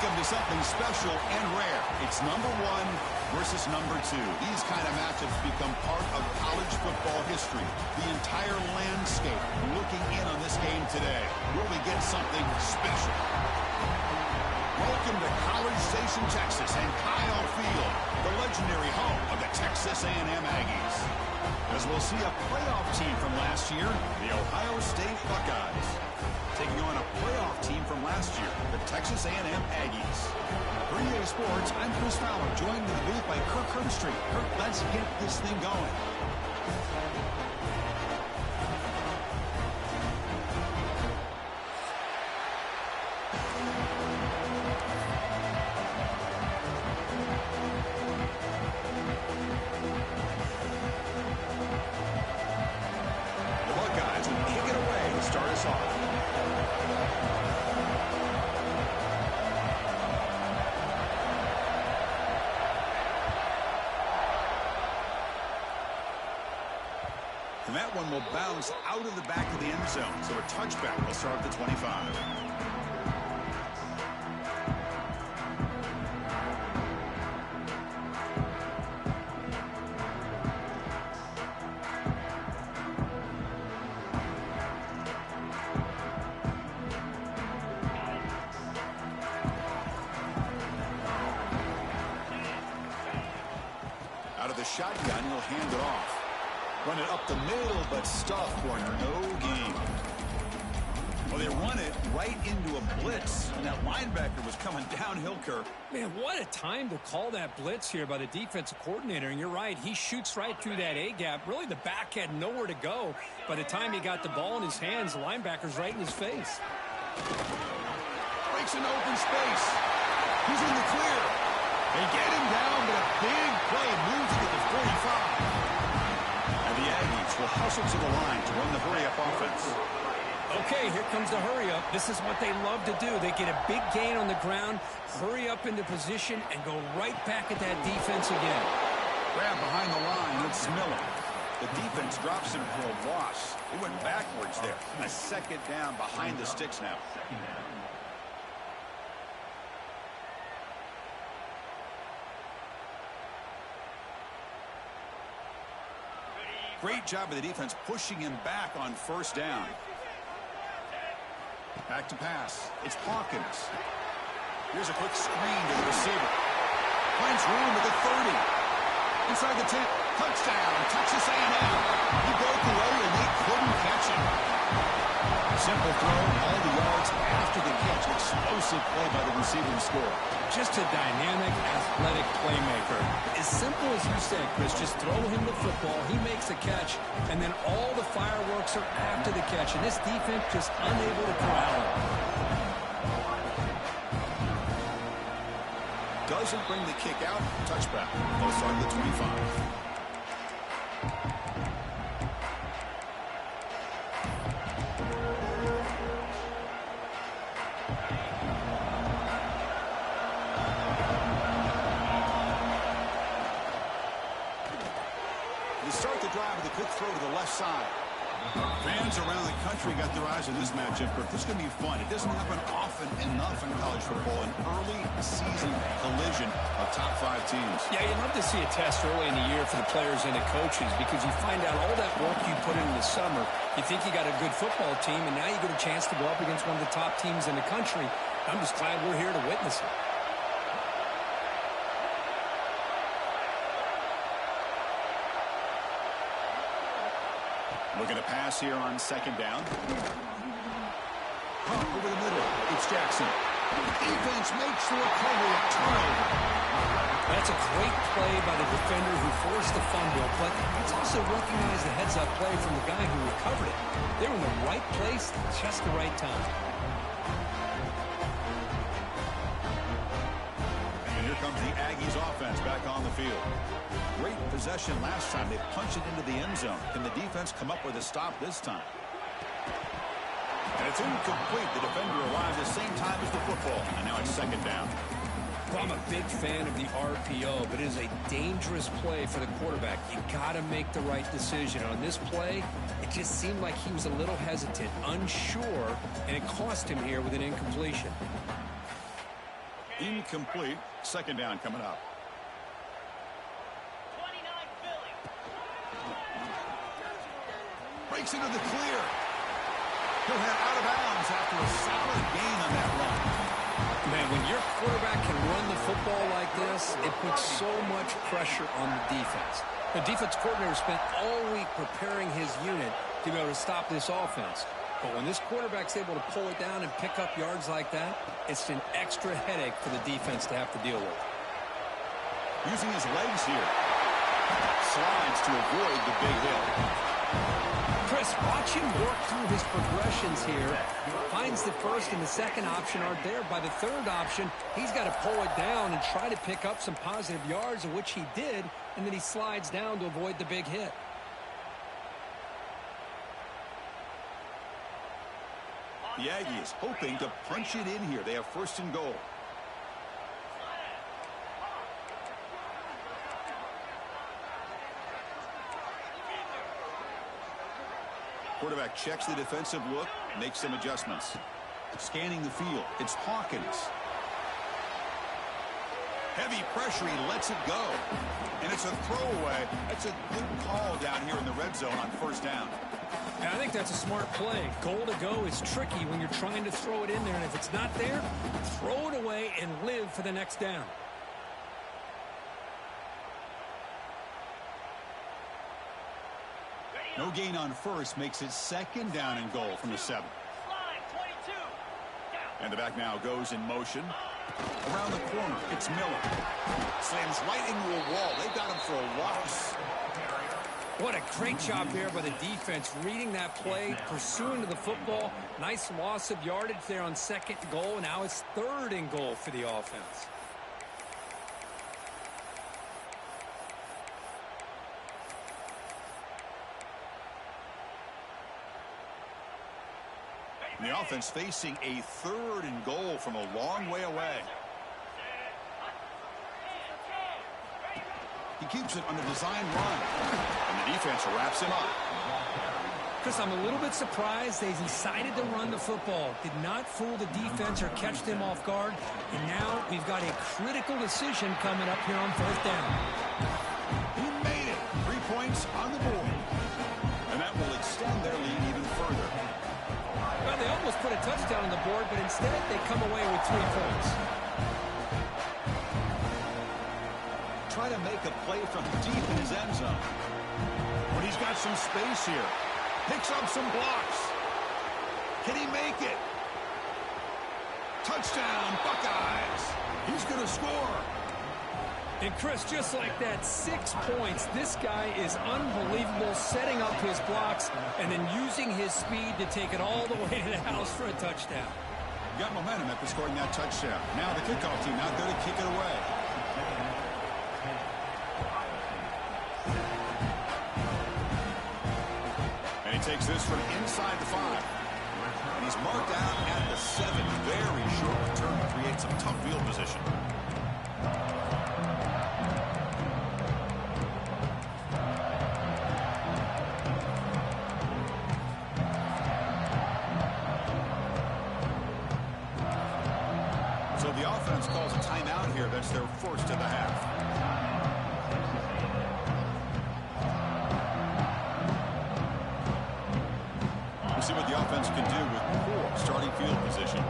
Welcome to something special and rare. It's number 1 versus number 2. These kind of matchups become part of college football history. The entire landscape looking in on this game today. Will we get something special? Welcome to College Station, Texas, and Kyle Field, the legendary home of the Texas A&M Aggies. As we'll see a playoff team from last year, the Ohio State Buckeyes, taking on a playoff team from last year, the Texas A&M Aggies. For EA Sports, I'm Chris Fowler, joined in the booth by Kirk Herbstreit. Kirk, let's get this thing going. The Buckeyes will kick it away to start us off. And that one will bounce out of the back of the end zone. So a touchback will start at the 25. Out of the shotgun, he'll hand it off. Run it up the middle, but stuff corner, no gain. Well, they run it right into a blitz, and that linebacker was coming downhill, Kirk. Man, what a time to call that blitz here by the defensive coordinator. And you're right, he shoots right through that A-gap. Really, the back had nowhere to go. By the time he got the ball in his hands, the linebacker's right in his face. Breaks an open space. He's in the clear. They get him down, but a big play moves it to the 45. The Aggies will hustle to the line to run the hurry-up offense. Okay, here comes the hurry-up. This is what they love to do. They get a big gain on the ground, hurry up into position, and go right back at that defense again. Grab behind the line. It's Miller. The defense drops him for a loss. He went backwards there. A second down behind the sticks now. Great job of the defense pushing him back on first down. Back to pass. It's Hawkins. Here's a quick screen to the receiver. Finds room at the 30. Inside the 10. Touchdown, Texas A&M. He broke away and they couldn't catch him. Simple throw, all the yards after the catch. Explosive play by the receiver to score. Just a dynamic, athletic playmaker. As simple as you said, Chris, just throw him the football, he makes a catch, and then all the fireworks are after the catch, and this defense just unable to corral him. Doesn't bring the kick out. Touchback. They'll start at the 25. Start the drive with a quick throw to the left side. Fans around the country got their eyes on this matchup, but this is going to be fun. It doesn't happen often enough in college football, an early season collision of top 5 teams. Yeah, you'd love to see a test early in the year for the players and the coaches because you find out all that work you put in the summer. You think you got a good football team, and now you get a chance to go up against one of the top teams in the country. I'm just glad we're here to witness it. Looking to pass here on second down. Pump over the middle. It's Jackson. Defense makes the recovery. Turnover. That's a great play by the defender who forced the fumble, but let's also recognize the heads-up play from the guy who recovered it. They were in the right place at just the right time. And here comes the Aggies offense back on the field. Great possession last time. They punched it into the end zone. Can the defense come up with a stop this time? And it's incomplete. The defender arrived at the same time as the football. And now it's second down. Well, I'm a big fan of the RPO, but it is a dangerous play for the quarterback. You got to make the right decision. On this play, it just seemed like he was a little hesitant, unsure, and it cost him here with an incompletion. Incomplete. Second down coming up. Breaks into the clear. He'll head out of bounds after a solid gain on that run. Man, when your quarterback can run the football like this, it puts so much pressure on the defense. The defense coordinator spent all week preparing his unit to be able to stop this offense. But when this quarterback's able to pull it down and pick up yards like that, it's an extra headache for the defense to have to deal with. Using his legs here. Slides to avoid the big hit. Chris, watch him work through his progressions here. Finds the first and the second option aren't there. By the third option, he's got to pull it down and try to pick up some positive yards, of which he did, and then he slides down to avoid the big hit. The Aggies hoping to punch it in here. They have first and goal. Quarterback checks the defensive look, makes some adjustments. Scanning the field, it's Hawkins. Heavy pressure, he lets it go. And it's a throwaway. That's a good call down here in the red zone on first down. And I think that's a smart play. Goal to go is tricky when you're trying to throw it in there. And if it's not there, throw it away and live for the next down. No gain on first makes it second down and goal from the 7. And the back now goes in motion. Around the corner, it's Miller. Slams right into a wall. They got him for a loss. What a great job there by the defense, reading that play, pursuing to the football. Nice loss of yardage there on second goal. Now it's third and goal for the offense. And the offense facing a third and goal from a long way away. He keeps it on the design run. And the defense wraps him up. Chris, I'm a little bit surprised they decided to run the football. Did not fool the defense or catch them off guard. And now we've got a critical decision coming up here on fourth down. He made it. 3 points on the board. And that will extend their lead even further. Well, they almost put a touchdown on the board, but instead they come away with 3 points. Try to make a play from deep in his end zone. But he's got some space here. Picks up some blocks. Can he make it? Touchdown, Buckeyes. He's going to score. And Chris, just like that, 6 points. This guy is unbelievable, setting up his blocks and then using his speed to take it all the way to the house for a touchdown. Got momentum after scoring that touchdown. Now the kickoff team out there to kick it away. And he takes this from inside the 5. And he's marked out at the 7. Very short return to create some tough field position. So the offense calls a timeout here. That's their first of the half. We'll see what the offense can do with poor starting field position.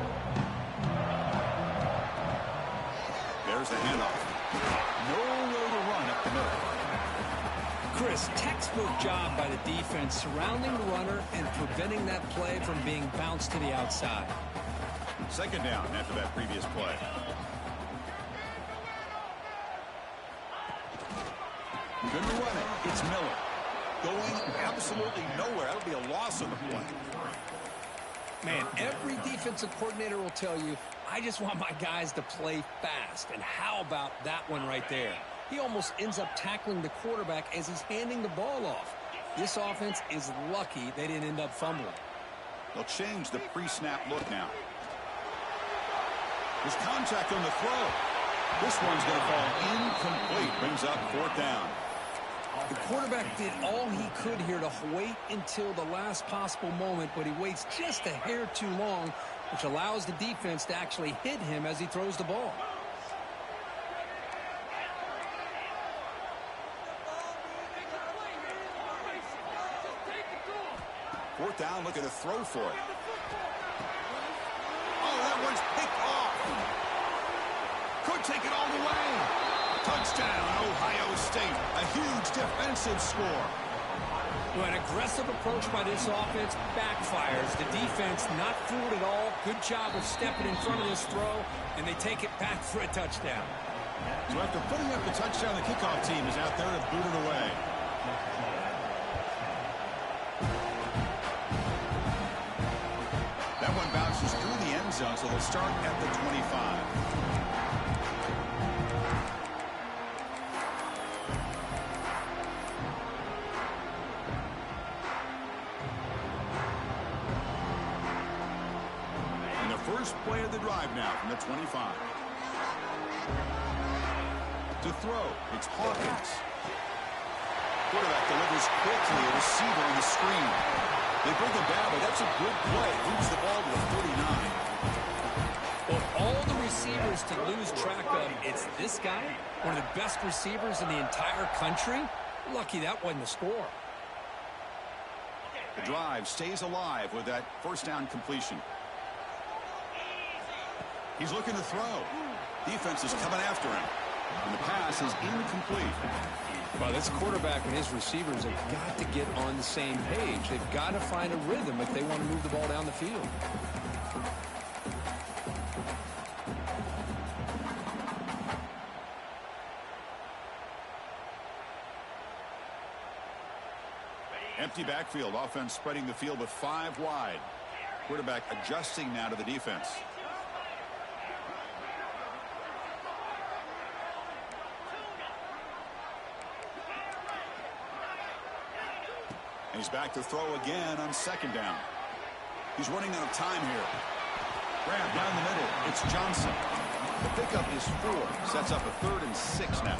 There's the handoff. Nowhere to run up the middle. Chris, textbook job by the defense surrounding the runner and preventing that play from being bounced to the outside. Second down after that previous play. Good to run it. It's Miller. Going absolutely nowhere. That'll be a loss on the play. Man, every defensive coordinator will tell you, I just want my guys to play fast. And how about that one right there? He almost ends up tackling the quarterback as he's handing the ball off. This offense is lucky they didn't end up fumbling. They'll change the pre-snap look now. There's contact on the throw. This one's going to fall incomplete. Brings up fourth down. The quarterback did all he could here to wait until the last possible moment, but he waits just a hair too long, which allows the defense to actually hit him as he throws the ball. fourth down, looking to throw for it. Oh, that one's picked off. Could take it all the way. Touchdown, Ohio State. A huge defensive score. Well, an aggressive approach by this offense backfires. The defense not fooled at all. Good job of stepping in front of this throw, and they take it back for a touchdown. So after putting up the touchdown, the kickoff team is out there to boot it away. That one bounces through the end zone, so they'll start at the 25. First play of the drive now from the 25. To throw, it's Hawkins. Quarterback delivers quickly, a receiver on the screen. They bring him down, but that's a good play. Moves the ball to the 49. Well, all the receivers to lose track of, it's this guy, one of the best receivers in the entire country. Lucky that wasn't the score. The drive stays alive with that first down completion. He's looking to throw. Defense is coming after him. And the pass is incomplete. Well, this quarterback and his receivers have got to get on the same page. They've got to find a rhythm if they want to move the ball down the field. Empty backfield. Offense spreading the field with 5 wide. Quarterback adjusting now to the defense. And he's back to throw again on second down. He's running out of time here. Grab down the middle. It's Johnson. The pickup is 4. Sets up a 3rd and 6 now.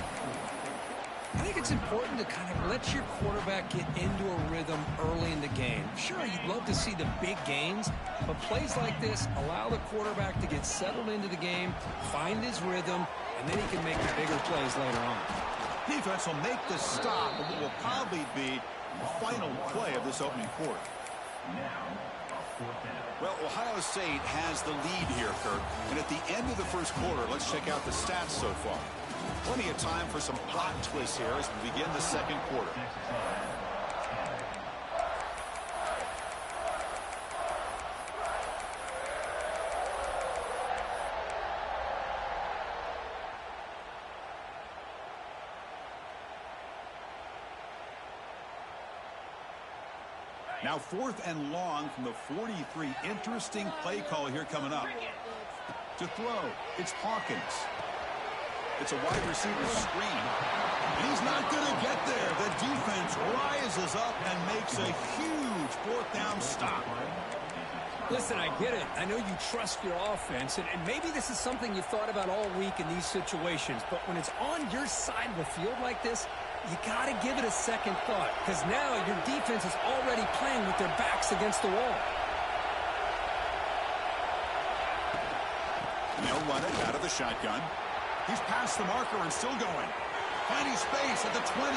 I think it's important to kind of let your quarterback get into a rhythm early in the game. Sure, you'd love to see the big gains, but plays like this allow the quarterback to get settled into the game, find his rhythm, and then he can make the bigger plays later on. Defense will make the stop of what will probably be the final play of this opening quarter. Well, Ohio State has the lead here, Kirk. And at the end of the first quarter, let's check out the stats so far. Plenty of time for some plot twists here as we begin the second quarter. Now 4th and long from the 43. Interesting play call here coming up. To throw, it's Hawkins. It's a wide receiver screen. And he's not going to get there. The defense rises up and makes a huge 4th down stop. Listen, I get it. I know you trust your offense, and maybe this is something you thought about all week in these situations, but when it's on your side of the field like this, you got to give it a second thought, because now your defense is already playing with their backs against the wall. And they'll run it out of the shotgun. He's past the marker and still going. Finding space at the 20.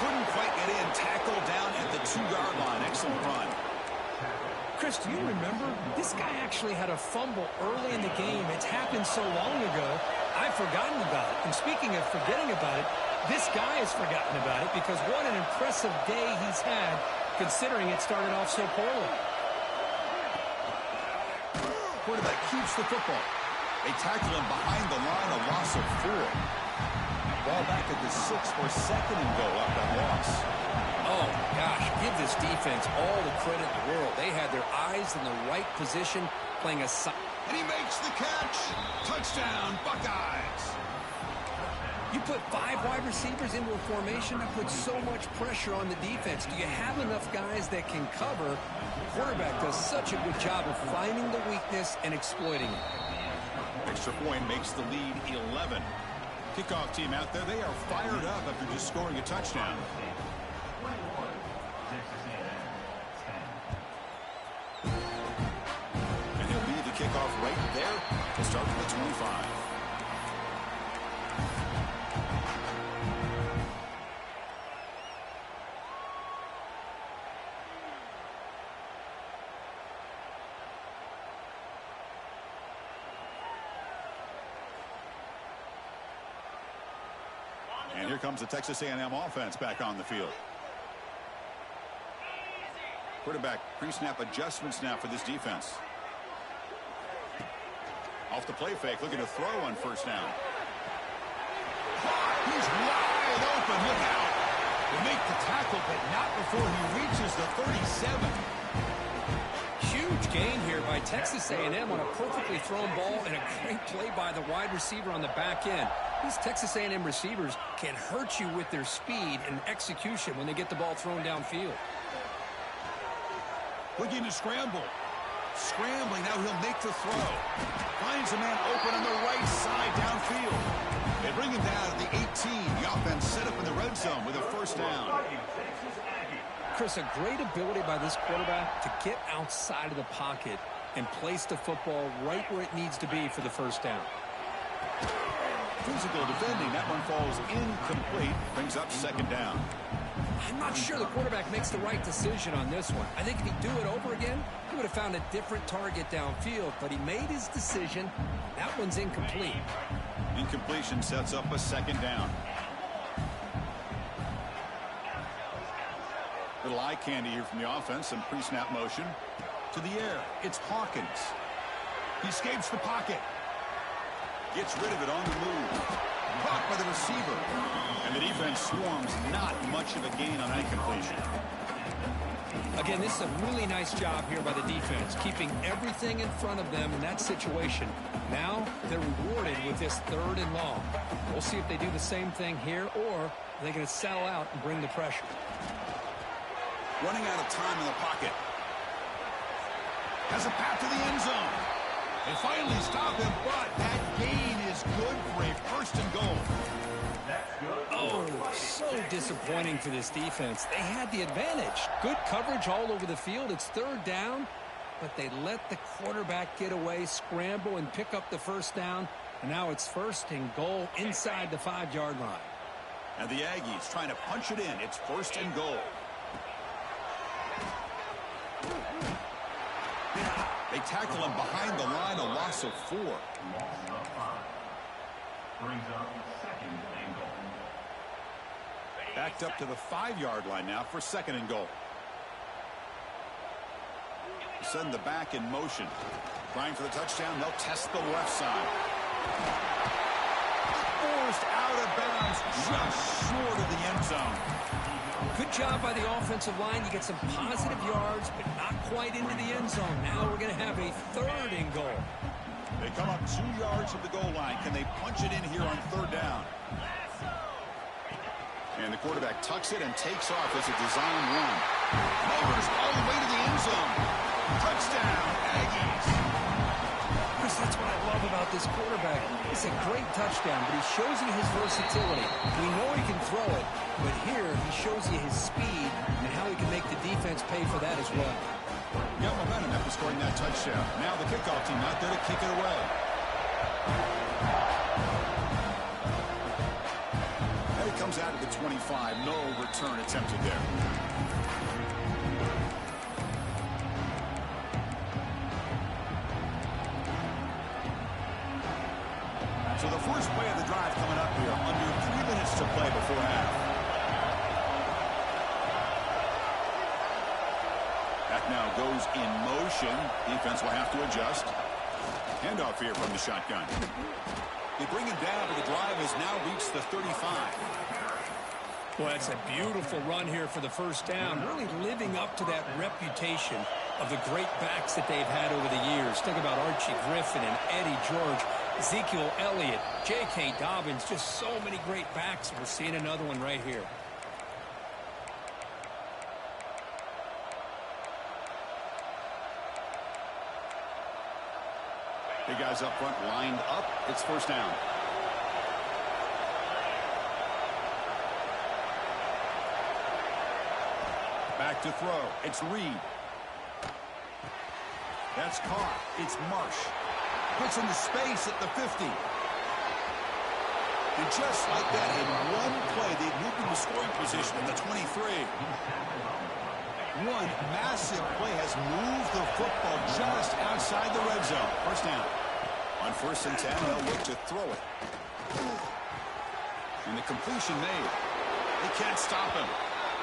Couldn't quite get in. Tackled down at the 2-yard line. Excellent run. Chris, do you remember? This guy actually had a fumble early in the game. It's happened so long ago, I've forgotten about it. And speaking of forgetting about it, this guy has forgotten about it because what an impressive day he's had, considering it started off so poorly. Quarterback keeps the football. They tackle him behind the line, a loss of 4. Ball back at the 6 for 2nd and goal up that loss. Oh, gosh, give this defense all the credit in the world. They had their eyes in the right position, playing a... And he makes the catch. Touchdown, Buckeyes. You put 5 wide receivers into a formation that puts so much pressure on the defense. Do you have enough guys that can cover? The quarterback does such a good job of finding the weakness and exploiting it. Extra point makes the lead 11. Kickoff team out there, they are fired up after just scoring a touchdown. And he'll lead the kickoff right there to start from the 25. And here comes the Texas A&M offense back on the field. Quarterback pre-snap adjustments now for this defense. Off the play fake, looking to throw on first down. He's wide open. Look out. They make the tackle, but not before he reaches the 37. Huge gain here by Texas A&M on a perfectly thrown ball and a great play by the wide receiver on the back end. These Texas A&M receivers can hurt you with their speed and execution when they get the ball thrown downfield. Looking to scramble. Scrambling, now he'll make the throw. Finds a man open on the right side downfield. They bring him down at the 18. The offense set up in the red zone with a first down. Chris, a great ability by this quarterback to get outside of the pocket and place the football right where it needs to be for the first down. Physical defending. That one falls incomplete. Brings up second down. I'm not sure the quarterback makes the right decision on this one. I think if he'd do it over again, he would have found a different target downfield, but he made his decision. That one's incomplete. Incompletion sets up a second down. Little eye candy here from the offense. Some pre-snap motion. To the air. It's Hawkins. He escapes the pocket. Gets rid of it on the move. Caught by the receiver. And the defense swarms. Not much of a gain on that completion. Again, this is a really nice job here by the defense, keeping everything in front of them in that situation. Now they're rewarded with this 3rd and long. We'll see if they do the same thing here, or they're going to settle out and bring the pressure. Running out of time in the pocket. Has a path to the end zone. They finally stop him, but that gain is good for a 1st and goal. Oh, so disappointing for this defense. They had the advantage. Good coverage all over the field. It's 3rd down, but they let the quarterback get away, scramble, and pick up the first down. And now it's 1st and goal inside the 5-yard line. And the Aggies trying to punch it in. It's 1st and goal. They tackle him behind the line, a loss of 4. Backed up to the 5-yard line now for 2nd and goal. Send the back in motion. Trying for the touchdown. They'll test the left side. Forced out of bounds just short of the end zone. Good job by the offensive line. You get some positive yards, but not quite into the end zone. Now we're going to have a 3rd and goal. They come up 2 yards from the goal line. Can they punch it in here on 3rd down? And the quarterback tucks it and takes off as a design run. Covers all the way to the end zone. Touchdown, Aggies. Chris, that's what I love about this quarterback. It's a great touchdown, but he shows you his versatility. We know he can throw it, but here he shows you his speed and how he can make the defense pay for that as well. Got momentum after scoring that touchdown. Now the kickoff team out there to kick it away. And it comes out of the 25. No return attempted there. So the first play of the drive coming up here. Under 3 minutes to play before half. Back now goes in motion. Defense will have to adjust. Handoff here from the shotgun. They bring him down, but the drive has now reached the 35. Well, that's a beautiful run here for the first down. Really living up to that reputation of the great backs that they've had over the years. Think about Archie Griffin and Eddie George, Ezekiel Elliott, J.K. Dobbins, just so many great backs. We're seeing another one right here. Big guys up front lined up. It's 1st down. Back to throw. It's Reed. That's caught. It's Marsh. Puts into space at the 50. And just like that, in one play, they've moved into scoring position at the 23. One massive play has moved the football just outside the red zone. 1st down. On 1st and 10, they'll look to throw it. And the completion made. They can't stop him.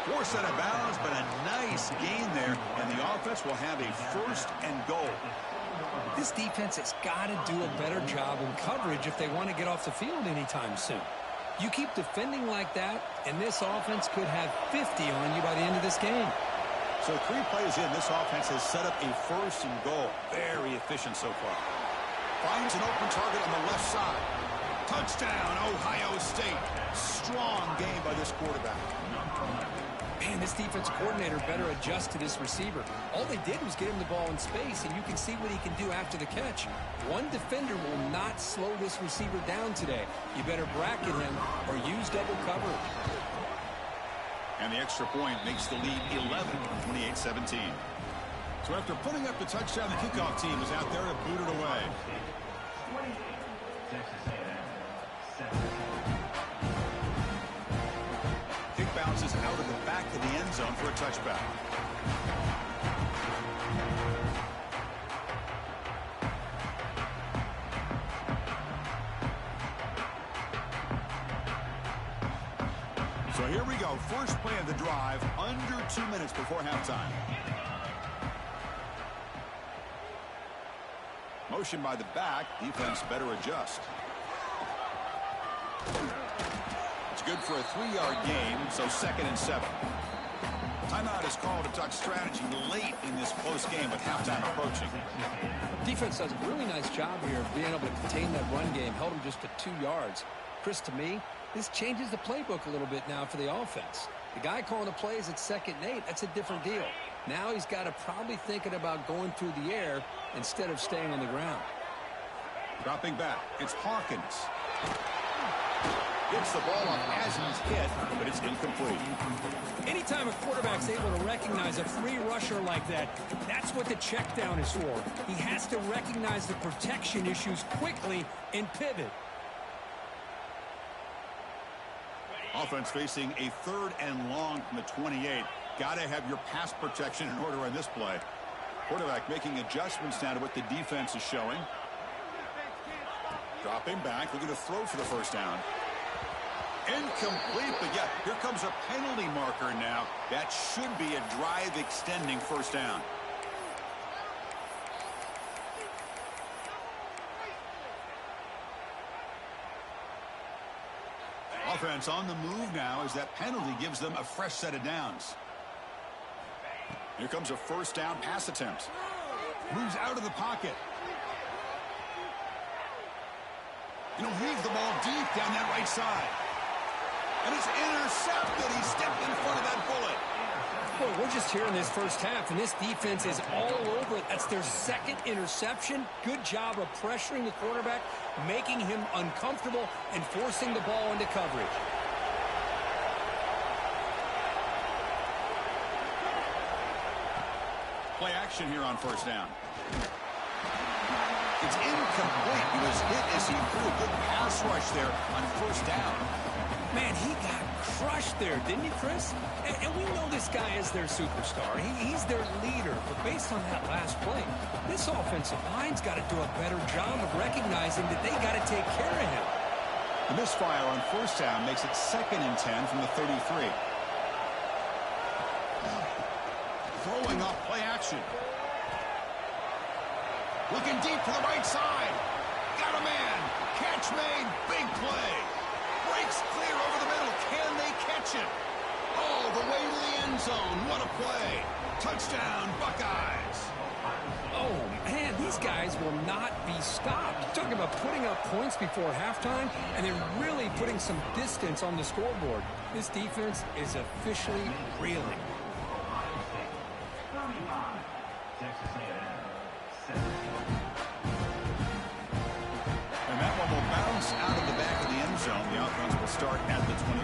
Forced out of bounds, but a nice gain there, and the offense will have a 1st and goal. This defense has got to do a better job in coverage if they want to get off the field anytime soon. You keep defending like that, and this offense could have 50 on you by the end of this game. So 3 plays in, this offense has set up a 1st and goal. Very efficient so far. Finds an open target on the left side. Touchdown, Ohio State. Strong game by this quarterback. Man, this defense coordinator better adjust to this receiver. All they did was get him the ball in space, and you can see what he can do after the catch. One defender will not slow this receiver down today. You better bracket him or use double coverage. And the extra point makes the lead 11, 28-17. So after putting up the touchdown, the kickoff team is out there to boot it away. Kick bounces out of the back of the end zone for a touchback. So here we go. First play of the drive, under 2 minutes before halftime. Motion by the back. Defense better adjust. It's good for a 3-yard gain, so 2nd and 7. Timeout is called to talk strategy late in this close game with halftime approaching. Defense does a really nice job here of being able to contain that run game. Held him just to 2 yards. Chris, to me, this changes the playbook a little bit now for the offense. The guy calling the plays at 2nd and 8, that's a different deal. Now he's got to probably thinking about going through the air instead of staying on the ground. Dropping back, it's Hawkins. Gets the ball up as he's hit, but it's incomplete. Anytime a quarterback's able to recognize a free rusher like that, that's what the check down is for. He has to recognize the protection issues quickly and pivot. Offense facing a 3rd and long from the 28. Got to have your pass protection in order on this play. Quarterback making adjustments now to what the defense is showing. Dropping back, looking to throw for the 1st down. Incomplete, but yeah, here comes a penalty marker now. That should be a drive extending 1st down. Offense on the move now as that penalty gives them a fresh set of downs. Here comes a 1st down pass attempt. Moves out of the pocket. He'll leave the ball deep down that right side. And it's intercepted. He stepped in front of that bullet. Boy, we're just here in this first half, and this defense is all over it. That's their 2nd interception. Good job of pressuring the quarterback, making him uncomfortable, and forcing the ball into coverage. Play action here on 1st down. It's incomplete. He was hit as he threw a good pass rush there on 1st down. Man, he got crushed there, didn't he, Chris? And we know this guy is their superstar. He's their leader. But based on that last play, this offensive line's got to do a better job of recognizing that they got to take care of him. The misfire on 1st down makes it 2nd and 10 from the 33. Throwing off play action. Looking deep to the right side. Got a man. Catch made. Big play. Breaks clear over the middle. Can they catch it? All the way to the end zone. What a play. Touchdown, Buckeyes. Oh, man, these guys will not be stopped. You're talking about putting up points before halftime and then really putting some distance on the scoreboard. This defense is officially reeling. And that one will bounce out of the back of the end zone. The offense will start at the 25.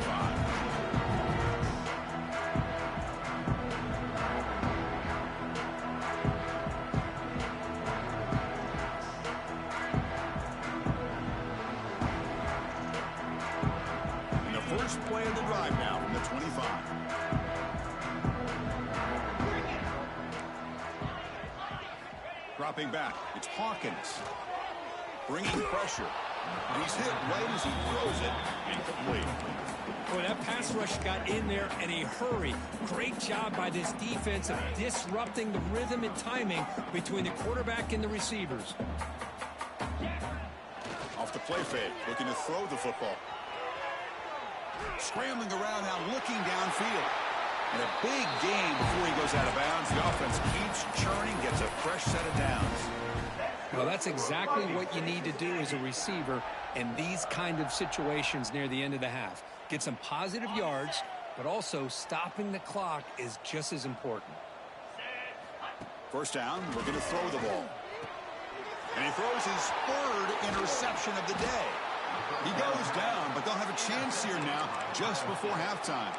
And the first play of the drive now from the 25. Dropping back, it's Hawkins. Bringing pressure. And he's hit right as he throws it. Incomplete. Boy, that pass rush got in there in a hurry. Great job by this defense of disrupting the rhythm and timing between the quarterback and the receivers. Off the play fake, looking to throw the football. Scrambling around now, looking downfield. And a big gain before he goes out of bounds. The offense keeps churning, gets a fresh set of downs. Well, that's exactly what you need to do as a receiver in these kind of situations near the end of the half. Get some positive yards, but also stopping the clock is just as important. First down, looking to throw the ball. And he throws his third interception of the day. He goes down, but they'll have a chance here now just before halftime.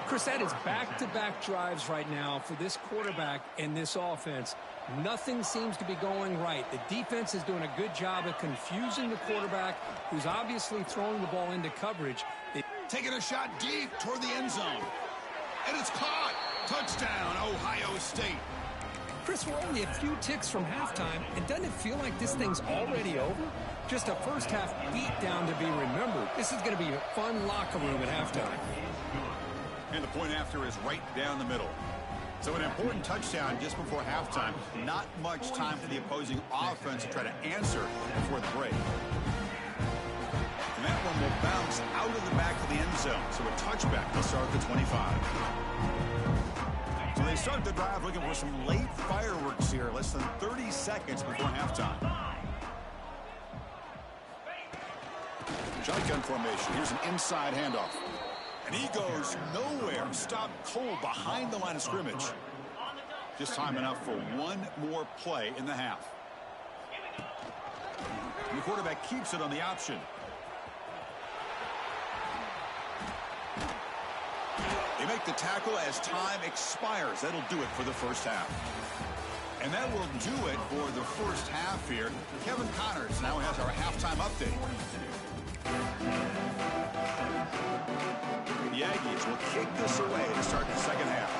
Chris, that is back-to-back drives right now for this quarterback and this offense. Nothing seems to be going right. The defense is doing a good job of confusing the quarterback, who's obviously throwing the ball into coverage. Taking a shot deep toward the end zone. And it's caught. Touchdown, Ohio State. Chris, we're only a few ticks from halftime, and doesn't it feel like this thing's already over? Just a first-half beatdown to be remembered. This is going to be a fun locker room at halftime. And the point after is right down the middle. So an important touchdown just before halftime. Not much time for the opposing offense to try to answer before the break. And that one will bounce out of the back of the end zone. So a touchback. They'll start at the 25. So they start the drive looking for some late fireworks here. Less than 30 seconds before halftime. Shotgun formation. Here's an inside handoff. And he goes nowhere. Stopped cold behind the line of scrimmage. Just time enough for one more play in the half. And the quarterback keeps it on the option. They make the tackle as time expires. That'll do it for the first half. And that will do it for the first half here. Kevin Connors now has our halftime update. The Aggies will kick this away to start the second half.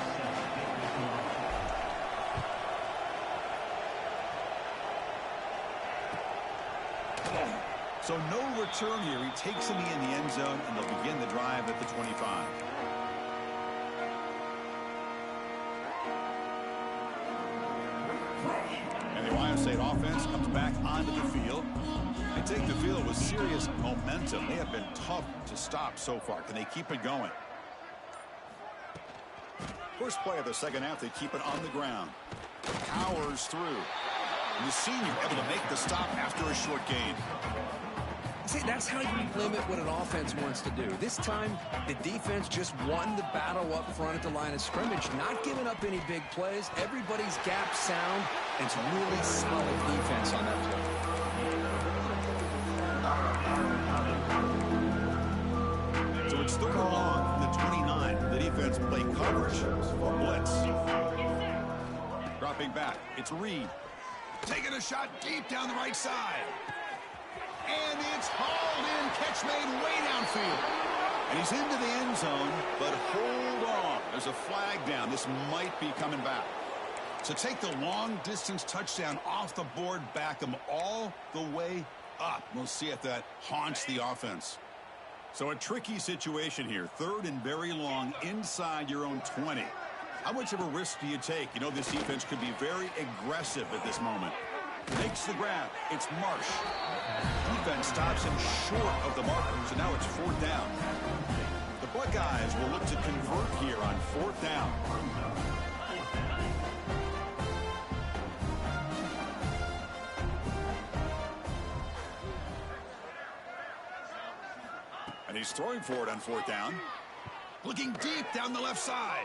So no return here. He takes him in the end zone, and they'll begin the drive at the 25. And the Ohio State offense comes back onto the field. They take the field with serious momentum. They have been tough to stop so far. Can they keep it going? First play of the second half, they keep it on the ground. Powers through. And the senior able to make the stop after a short gain. See, that's how you limit what an offense wants to do. This time, the defense just won the battle up front at the line of scrimmage, not giving up any big plays. Everybody's gap sound, and it's really solid defense on that play. So it's third and long from the 29. The defense play coverage for blitz. Dropping back, it's Reed. Taking a shot deep down the right side. And it's hauled in, catch made way downfield. And he's into the end zone, but hold on. There's a flag down. This might be coming back. So take the long-distance touchdown off the board, back him all the way up. We'll see if that haunts the offense. So a tricky situation here. Third and very long inside your own 20. How much of a risk do you take? You know this defense could be very aggressive at this moment. Makes the grab. It's Marsh. Defense stops him short of the marker, so now it's fourth down. The Buckeyes will look to convert here on fourth down. And he's throwing for it on fourth down. Looking deep down the left side.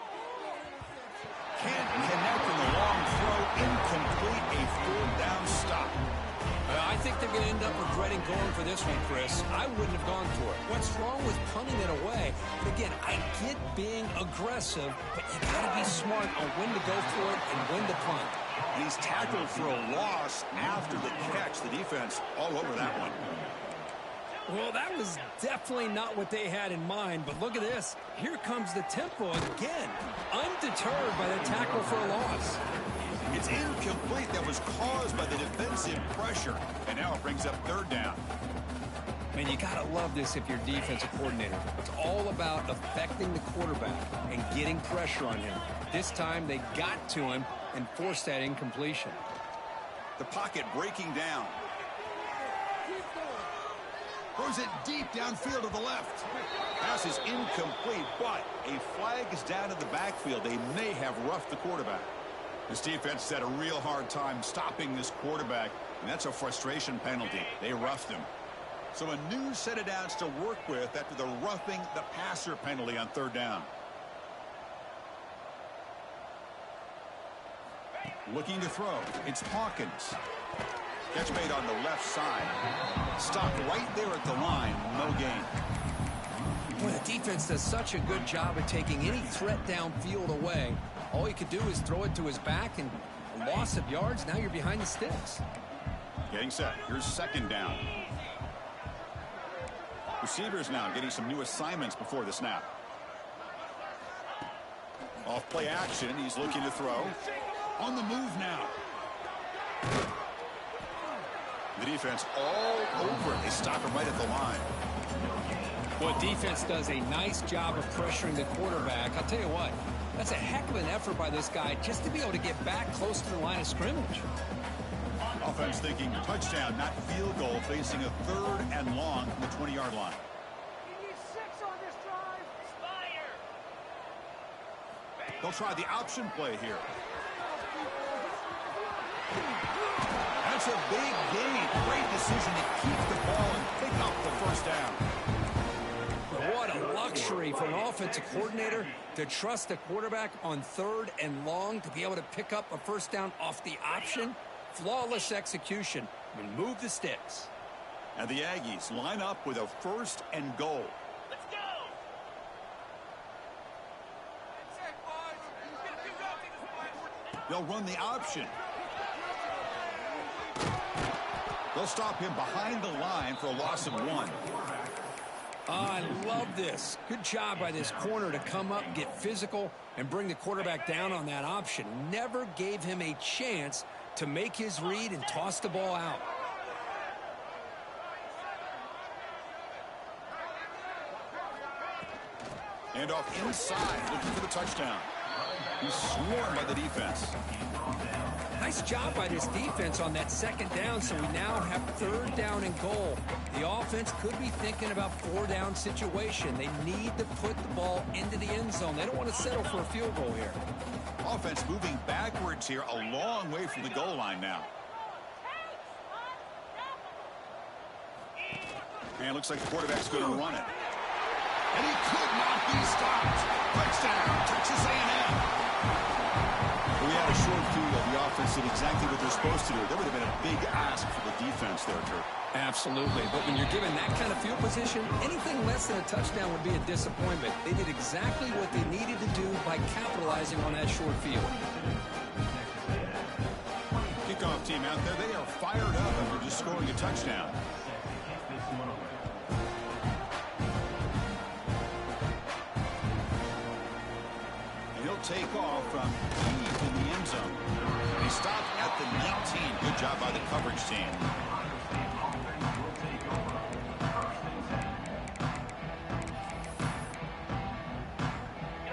Can't connect on the long throw. Incomplete. A fourth down stop. I think they're going to end up regretting going for this one, Chris. I wouldn't have gone for it. What's wrong with punting it away? Again, I get being aggressive, but you got to be smart on when to go for it and when to punt. And he's tackled for a loss after the catch. The defense all over that one. Well, that was definitely not what they had in mind, but look at this. Here comes the tempo again, undeterred by the tackle for a loss. It's incomplete. That was caused by the defensive pressure. And now it brings up third down. Man, you got to love this if you're defensive coordinator. It's all about affecting the quarterback and getting pressure on him. This time they got to him and forced that incompletion. The pocket breaking down. Throws it deep downfield to the left. Pass is incomplete, but a flag is down in the backfield. They may have roughed the quarterback. This defense had a real hard time stopping this quarterback, and that's a frustration penalty. They roughed him. So a new set of downs to work with after the roughing the passer penalty on third down. Looking to throw. It's Hawkins. Catch made on the left side. Stopped right there at the line. No gain. Well, the defense does such a good job of taking any threat downfield away. All you could do is throw it to his back, and a loss of yards, now you're behind the sticks. Getting set. Here's second down. Receivers now getting some new assignments before the snap. Off play action. He's looking to throw. On the move now. The defense all over it. They stop him right at the line. Well, defense does a nice job of pressuring the quarterback. I'll tell you what, that's a heck of an effort by this guy just to be able to get back close to the line of scrimmage. Offense thinking touchdown, not field goal, facing a third and long from the 20-yard line. They'll try the option play here. That's a big gain. Great decision to keep the ball and pick up the first down. What a luxury for an offensive coordinator to trust a quarterback on third and long to be able to pick up a first down off the option. Flawless execution. Remove the sticks. And the Aggies line up with a first and goal. Let's go! They'll run the option. They'll stop him behind the line for a loss of 1. I love this. Good job by this corner to come up, get physical, and bring the quarterback down on that option. Never gave him a chance to make his read and toss the ball out. And off inside, looking for the touchdown. He's swarmed by the defense. Nice job by this defense on that second down, so we now have third down and goal. The offense could be thinking about four-down situation. They need to put the ball into the end zone. They don't want to settle for a field goal here. Offense moving backwards here, a long way from the goal line now. And it looks like the quarterback's going to run it. And he could not be stopped. Touchdown, Texas A&M. We had a short field. The offense did exactly what they're supposed to do. That would have been a big ask for the defense there, Kurt. Absolutely. But when you're given that kind of field position, anything less than a touchdown would be a disappointment. They did exactly what they needed to do by capitalizing on that short field. Kickoff team out there, they are fired up after just scoring a touchdown. He'll take off from deep in the end zone. And he stopped at the 19. Good job by the coverage team.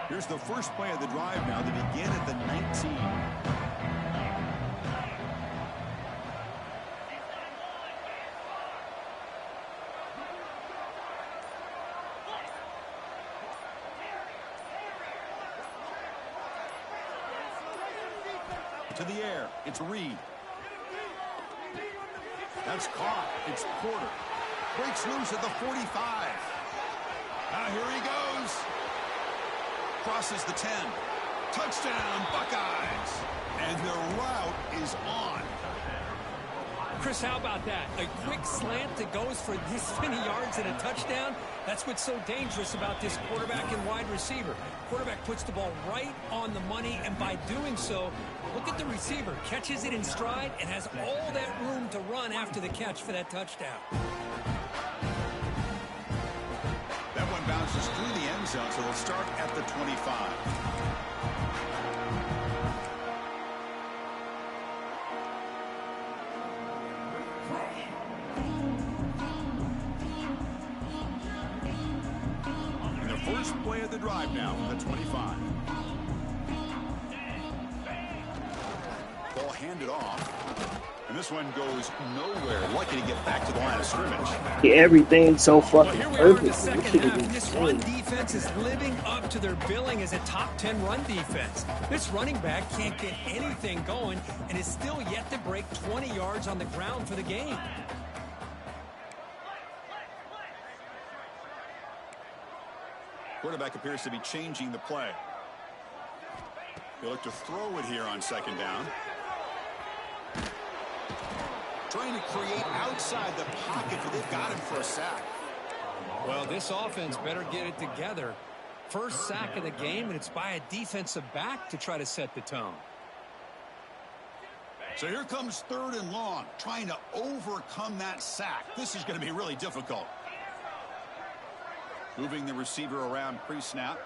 Here's the first play of the drive now. They begin at the 19. To the air, it's Reed. That's caught. It's Porter. Breaks loose at the 45. Now here he goes. Crosses the 10. Touchdown, Buckeyes. And the route is on. Chris, how about that? A quick slant that goes for this many yards and a touchdown. That's what's so dangerous about this quarterback and wide receiver. Quarterback puts the ball right on the money, and by doing so, look at the receiver. Catches it in stride and has all that room to run after the catch for that touchdown. That one bounces through the end zone, so it'll start at the 25. First play of the drive now from the 25. Ball handed off. And this one goes nowhere. Lucky to get back to the line of scrimmage. Everything so fucking Well, here we are in the perfect. second half. This run defense is living up to their billing as a top 10 run defense. This running back can't get anything going and is still yet to break 20 yards on the ground for the game. Quarterback appears to be changing the play. He'll look to throw it here on second down. Trying to create outside the pocket, but they've got him for a sack. Well, this offense better get it together. First sack of the game, and it's by a defensive back to try to set the tone. So here comes 3rd and long, trying to overcome that sack. This is going to be really difficult. Moving the receiver around pre-snap.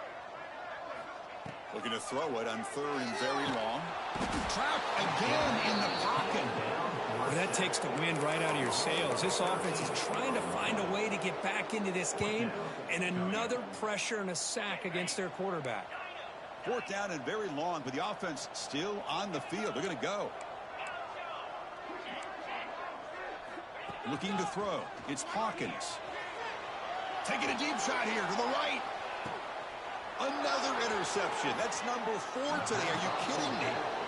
Looking to throw it on 3rd and very long. Trapped again in the pocket. Well, that takes the wind right out of your sails. This offense is trying to find a way to get back into this game, and another pressure and a sack against their quarterback. 4th down and very long, but the offense still on the field. They're going to go. Looking to throw. It's Hawkins. Taking a deep shot here to the right. Another interception. That's number 4 today. Are you kidding me?